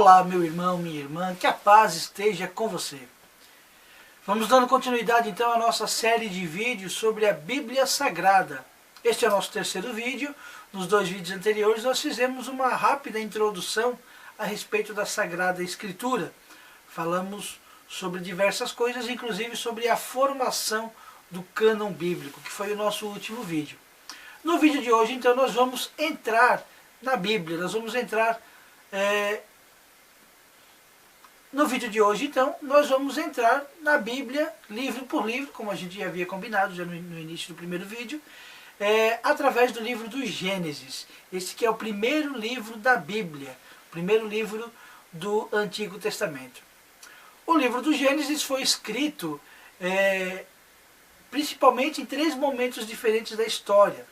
Olá, meu irmão, minha irmã, que a paz esteja com você. Vamos dando continuidade então à nossa série de vídeos sobre a Bíblia Sagrada. Este é o nosso terceiro vídeo. Nos dois vídeos anteriores nós fizemos uma rápida introdução a respeito da Sagrada Escritura. Falamos sobre diversas coisas, inclusive sobre a formação do cânon bíblico, que foi o nosso último vídeo. No vídeo de hoje, então, nós vamos entrar na Bíblia, No vídeo de hoje, então, nós vamos entrar na Bíblia, livro por livro, como a gente já havia combinado já no início do primeiro vídeo, através do livro do Gênesis. Esse que é o primeiro livro da Bíblia, o primeiro livro do Antigo Testamento. O livro do Gênesis foi escrito principalmente em três momentos diferentes da história.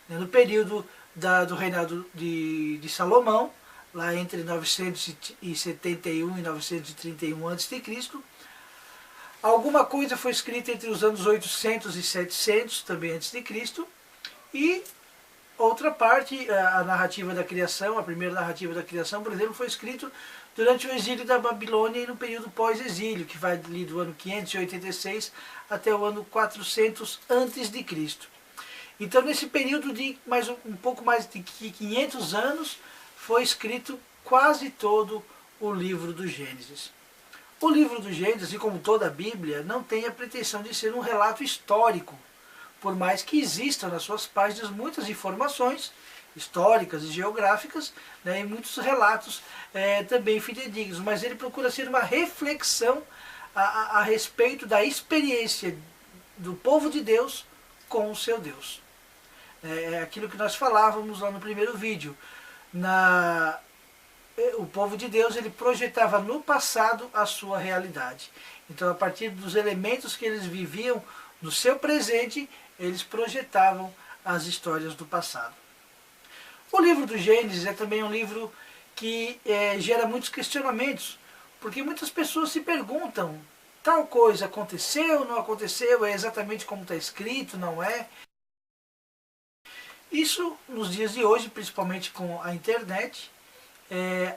No período do reinado de Salomão, lá entre 971 e 931 a.C. Alguma coisa foi escrita entre os anos 800 e 700 também a.C. E outra parte, a narrativa da criação, a primeira narrativa da criação, por exemplo, foi escrito durante o exílio da Babilônia e no período pós-exílio, que vai ali do ano 586 até o ano 400 a.C. Então, nesse período de um pouco mais de 500 anos, foi escrito quase todo o livro do Gênesis. O livro do Gênesis, assim como toda a Bíblia, não tem a pretensão de ser um relato histórico, por mais que existam nas suas páginas muitas informações históricas e geográficas, e muitos relatos também fidedignos, mas ele procura ser uma reflexão a respeito da experiência do povo de Deus com o seu Deus. É aquilo que nós falávamos lá no primeiro vídeo. O povo de Deus, ele projetava no passado a sua realidade. Então, a partir dos elementos que eles viviam no seu presente, eles projetavam as histórias do passado. O livro do Gênesis é também um livro que gera muitos questionamentos, porque muitas pessoas se perguntam, tal coisa aconteceu, não aconteceu, é exatamente como está escrito, não é? Isso, nos dias de hoje, principalmente com a internet,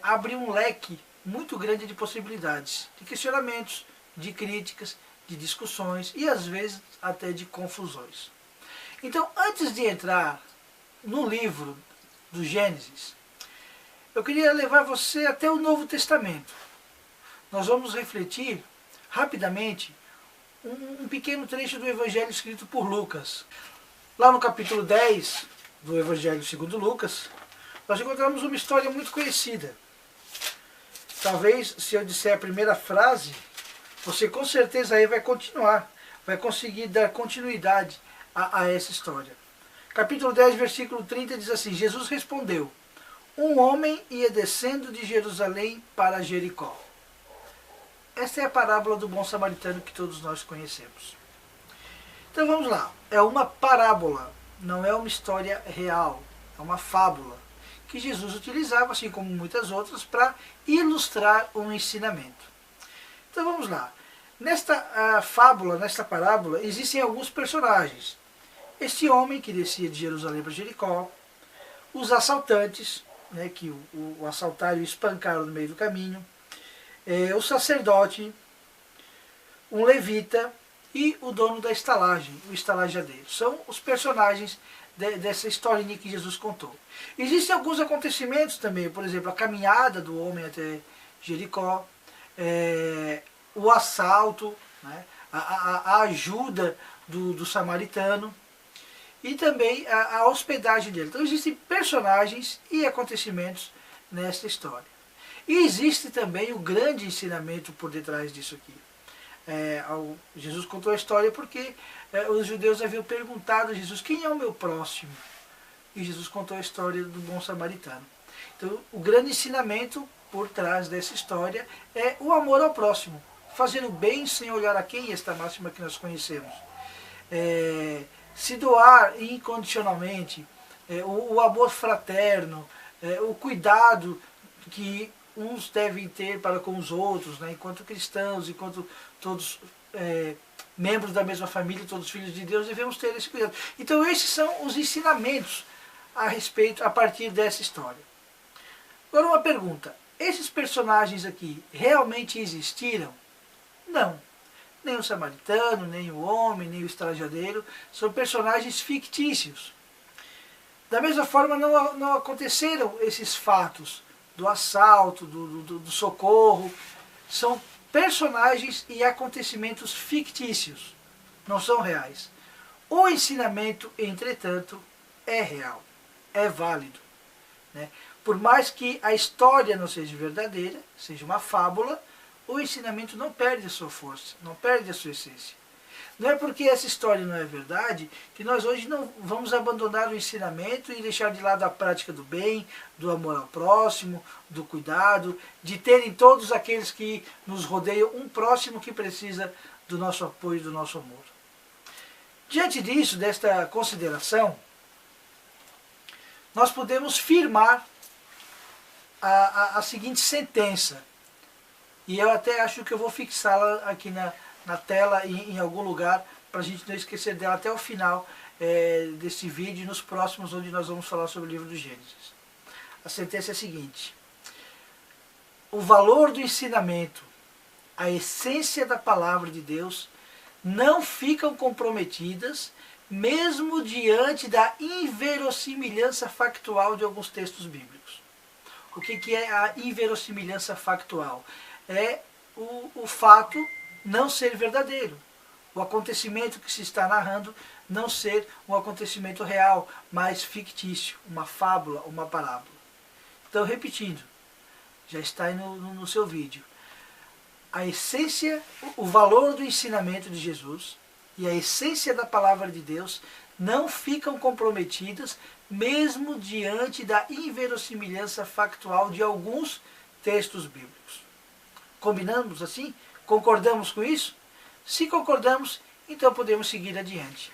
abre um leque muito grande de possibilidades, de questionamentos, de críticas, de discussões e às vezes até de confusões. Então, antes de entrar no livro do Gênesis, eu queria levar você até o Novo Testamento. Nós vamos refletir rapidamente um pequeno trecho do Evangelho escrito por Lucas. Lá no capítulo 10 do Evangelho segundo Lucas, nós encontramos uma história muito conhecida. Talvez, se eu disser a primeira frase, você com certeza aí vai conseguir dar continuidade a essa história. Capítulo 10, versículo 30 diz assim: Jesus respondeu: um homem ia descendo de Jerusalém para Jericó. Esta é a parábola do bom samaritano que todos nós conhecemos. Então vamos lá, é uma parábola, não é uma história real, é uma fábula que Jesus utilizava, assim como muitas outras, para ilustrar um ensinamento. Então vamos lá. Nesta fábula, nesta parábola, existem alguns personagens. Este homem que descia de Jerusalém para Jericó, os assaltantes, que o assaltaram e espancaram no meio do caminho, o sacerdote, um levita e o dono da estalagem, o estalajadeiro. São os personagens dessa historinha que Jesus contou. Existem alguns acontecimentos também, por exemplo, a caminhada do homem até Jericó, o assalto, a ajuda do samaritano e também a hospedagem dele. Então existem personagens e acontecimentos nesta história. E existe também o grande ensinamento por detrás disso aqui. Jesus contou a história porque os judeus haviam perguntado a Jesus: quem é o meu próximo? E Jesus contou a história do bom samaritano. Então, o grande ensinamento por trás dessa história é o amor ao próximo. Fazer o bem sem olhar a quem, esta máxima que nós conhecemos. Se doar incondicionalmente, o amor fraterno, o cuidado que uns devem ter para com os outros, enquanto cristãos, enquanto todos membros da mesma família, todos filhos de Deus, devemos ter esse cuidado. Então esses são os ensinamentos a partir dessa história. Agora uma pergunta: esses personagens aqui realmente existiram? Não. Nem o samaritano, nem o homem, nem o estrangeiro são personagens fictícios. Da mesma forma, não aconteceram esses fatos do assalto, do socorro. São personagens e acontecimentos fictícios, não são reais. O ensinamento, entretanto, é real, é válido, né? Por mais que a história não seja verdadeira, seja uma fábula, o ensinamento não perde a sua força, não perde a sua essência. Não é porque essa história não é verdade que nós hoje não vamos abandonar o ensinamento e deixar de lado a prática do bem, do amor ao próximo, do cuidado, de terem todos aqueles que nos rodeiam um próximo que precisa do nosso apoio, do nosso amor. Diante disso, desta consideração, nós podemos firmar a seguinte sentença, e eu até acho que eu vou fixá-la aqui na tela em algum lugar, para a gente não esquecer dela até o final desse vídeo e nos próximos, onde nós vamos falar sobre o livro do Gênesis. A sentença é a seguinte: o valor do ensinamento, a essência da palavra de Deus, não ficam comprometidas, mesmo diante da inverossimilhança factual de alguns textos bíblicos. O que é a inverossimilhança factual? É o fato não ser verdadeiro. O acontecimento que se está narrando não ser um acontecimento real, mas fictício, uma fábula, uma parábola. Então, repetindo, já está aí no seu vídeo. A essência, o valor do ensinamento de Jesus e a essência da palavra de Deus não ficam comprometidas, mesmo diante da inverossimilhança factual de alguns textos bíblicos. Combinamos assim? Concordamos com isso? Se concordamos, então podemos seguir adiante.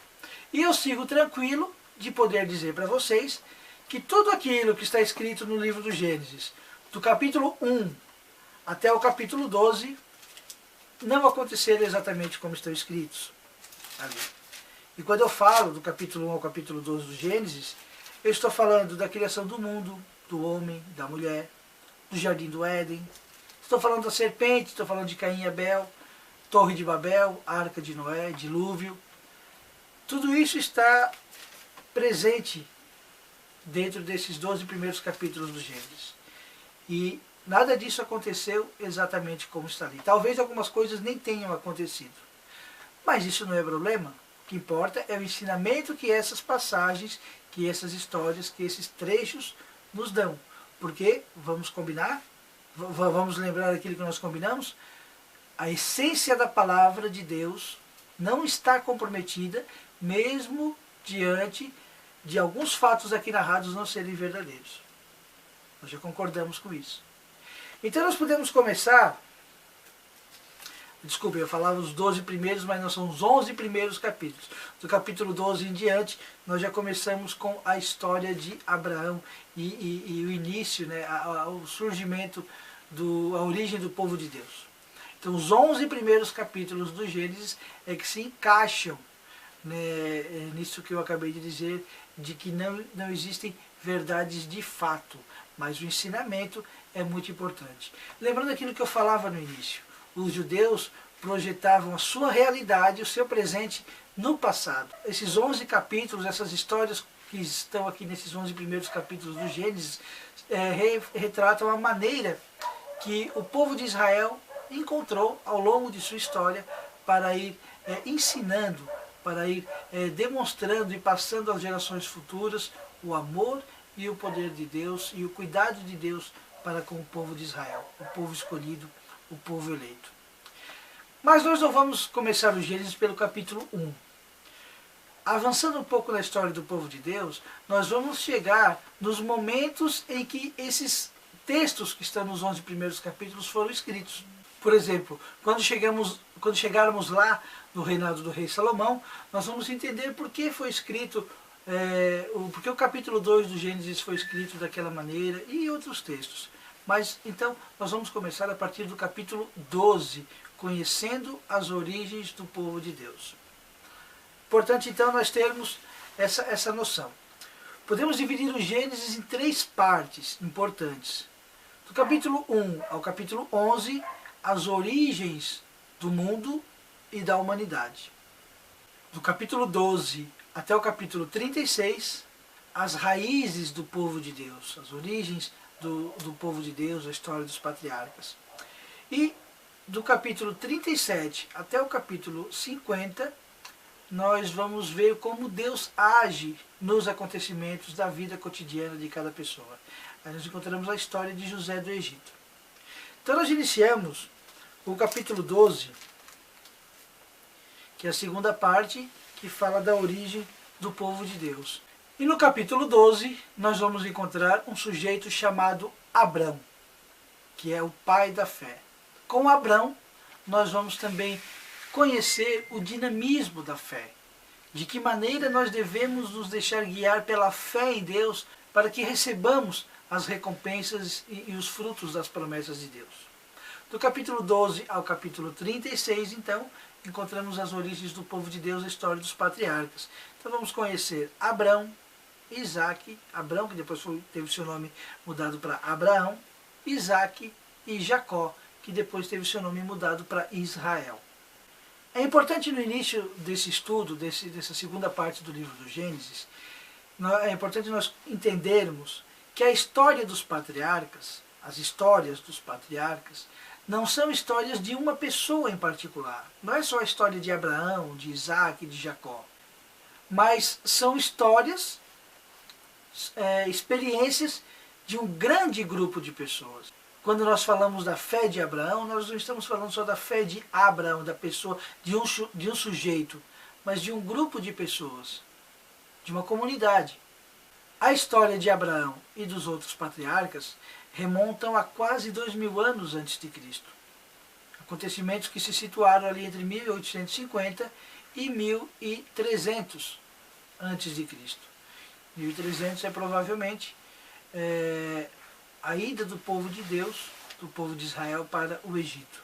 E eu sigo tranquilo de poder dizer para vocês que tudo aquilo que está escrito no livro do Gênesis, do capítulo 1 até o capítulo 12, não aconteceram exatamente como estão escritos ali. E quando eu falo do capítulo 1 ao capítulo 12 do Gênesis, eu estou falando da criação do mundo, do homem, da mulher, do jardim do Éden. Estou falando da serpente, estou falando de Caim e Abel, Torre de Babel, Arca de Noé, dilúvio. Tudo isso está presente dentro desses 12 primeiros capítulos do Gênesis. E nada disso aconteceu exatamente como está ali. Talvez algumas coisas nem tenham acontecido. Mas isso não é problema. O que importa é o ensinamento que essas passagens, que essas histórias, que esses trechos nos dão. Porque, vamos combinar? Vamos lembrar aquilo que nós combinamos? A essência da palavra de Deus não está comprometida, mesmo diante de alguns fatos aqui narrados não serem verdadeiros. Nós já concordamos com isso. Então nós podemos começar, desculpe, eu falava os 12 primeiros, mas não são os 11 primeiros capítulos. Do capítulo 12 em diante, nós já começamos com a história de Abraão e o início, né, o surgimento, a origem do povo de Deus. Então os 11 primeiros capítulos do Gênesis é que se encaixam, né, nisso que eu acabei de dizer, de que não existem verdades de fato, mas o ensinamento é muito importante. Lembrando aquilo que eu falava no início, os judeus projetavam a sua realidade, o seu presente no passado. Esses 11 capítulos, essas histórias que estão aqui nesses 11 primeiros capítulos do Gênesis, retratam a maneira que o povo de Israel encontrou ao longo de sua história para ir ensinando, para ir demonstrando e passando às gerações futuras o amor e o poder de Deus e o cuidado de Deus para com o povo de Israel, o povo escolhido, o povo eleito. Mas nós não vamos começar o Gênesis pelo capítulo 1. Avançando um pouco na história do povo de Deus, nós vamos chegar nos momentos em que esses textos que estão nos 11 primeiros capítulos foram escritos. Por exemplo, quando chegarmos lá no reinado do rei Salomão, nós vamos entender por que foi escrito, porque o capítulo 2 do Gênesis foi escrito daquela maneira e outros textos. Mas então nós vamos começar a partir do capítulo 12, conhecendo as origens do povo de Deus. Importante então nós termos essa noção. Podemos dividir o Gênesis em 3 partes importantes. Do capítulo 1 ao capítulo 11, as origens do mundo e da humanidade. Do capítulo 12 até o capítulo 36, as raízes do povo de Deus, as origens do povo de Deus, a história dos patriarcas. E do capítulo 37 até o capítulo 50, nós vamos ver como Deus age nos acontecimentos da vida cotidiana de cada pessoa. Aí nós encontramos a história de José do Egito. Então nós iniciamos o capítulo 12, que é a segunda parte, que fala da origem do povo de Deus. E no capítulo 12, nós vamos encontrar um sujeito chamado Abrão, que é o pai da fé. Com Abrão, nós vamos também conhecer o dinamismo da fé. De que maneira nós devemos nos deixar guiar pela fé em Deus para que recebamos as recompensas e os frutos das promessas de Deus. Do capítulo 12 ao capítulo 36, então, encontramos as origens do povo de Deus, a história dos patriarcas. Então vamos conhecer Abrão, Isaac, Abrão, que depois teve seu nome mudado para Abraão, Isaac e Jacó, que depois teve seu nome mudado para Israel. É importante no início desse estudo, dessa segunda parte do livro do Gênesis, é importante nós entendermos que a história dos patriarcas, as histórias dos patriarcas, não são histórias de uma pessoa em particular. Não é só a história de Abraão, de Isaac, de Jacó. Mas são histórias, experiências de um grande grupo de pessoas. Quando nós falamos da fé de Abraão, nós não estamos falando só da fé de Abraão, da pessoa, de um sujeito, mas de um grupo de pessoas, de uma comunidade. A história de Abraão e dos outros patriarcas remontam a quase 2000 anos antes de Cristo. Acontecimentos que se situaram ali entre 1850 e 1300 antes de Cristo. 1300 é provavelmente a ida do povo de Deus, do povo de Israel, para o Egito.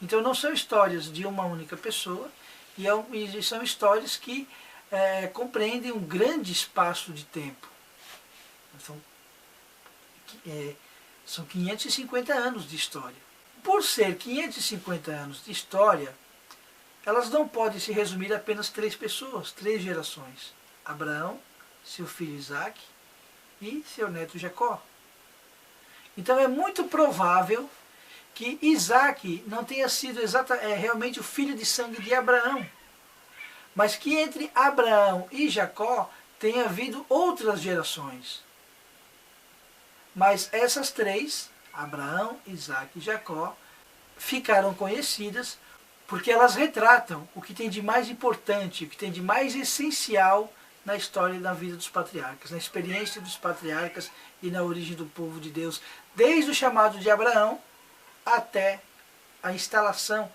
Então não são histórias de uma única pessoa, e são histórias que compreendem um grande espaço de tempo. São 550 anos de história. Por ser 550 anos de história, elas não podem se resumir a apenas 3 pessoas, 3 gerações. Abraão, seu filho Isaac e seu neto Jacó. Então é muito provável que Isaac não tenha sido realmente o filho de sangue de Abraão, mas que entre Abraão e Jacó tenha havido outras gerações. Mas essas 3, Abraão, Isaac e Jacó, ficaram conhecidas porque elas retratam o que tem de mais importante, o que tem de mais essencial na história e na vida dos patriarcas, na experiência dos patriarcas e na origem do povo de Deus, desde o chamado de Abraão até a instalação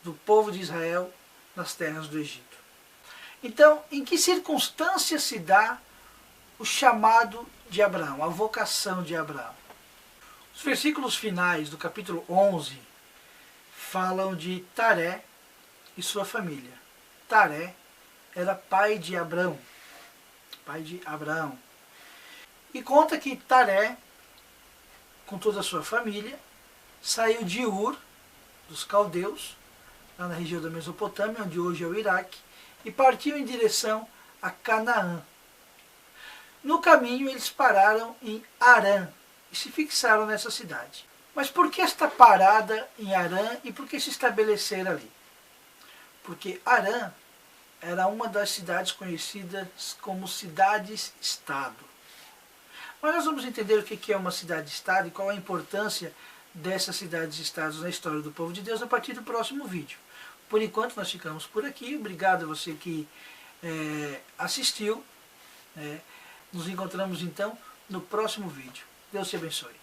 do povo de Israel nas terras do Egito. Então, em que circunstâncias se dá o chamado de Abraão, a vocação de Abraão? Os versículos finais do capítulo 11 falam de Taré e sua família. Taré era pai de Abrão, pai de Abraão. E conta que Taré, com toda a sua família, saiu de Ur, dos caldeus, lá na região da Mesopotâmia, onde hoje é o Iraque, e partiu em direção a Canaã. No caminho eles pararam em Harã e se fixaram nessa cidade. Mas por que esta parada em Harã e por que se estabelecer ali? Porque Harã era uma das cidades conhecidas como cidades-estado. Mas nós vamos entender o que é uma cidade-estado e qual a importância dessas cidades-estados na história do povo de Deus a partir do próximo vídeo. Por enquanto nós ficamos por aqui. Obrigado a você que assistiu. Nos encontramos então no próximo vídeo. Deus te abençoe.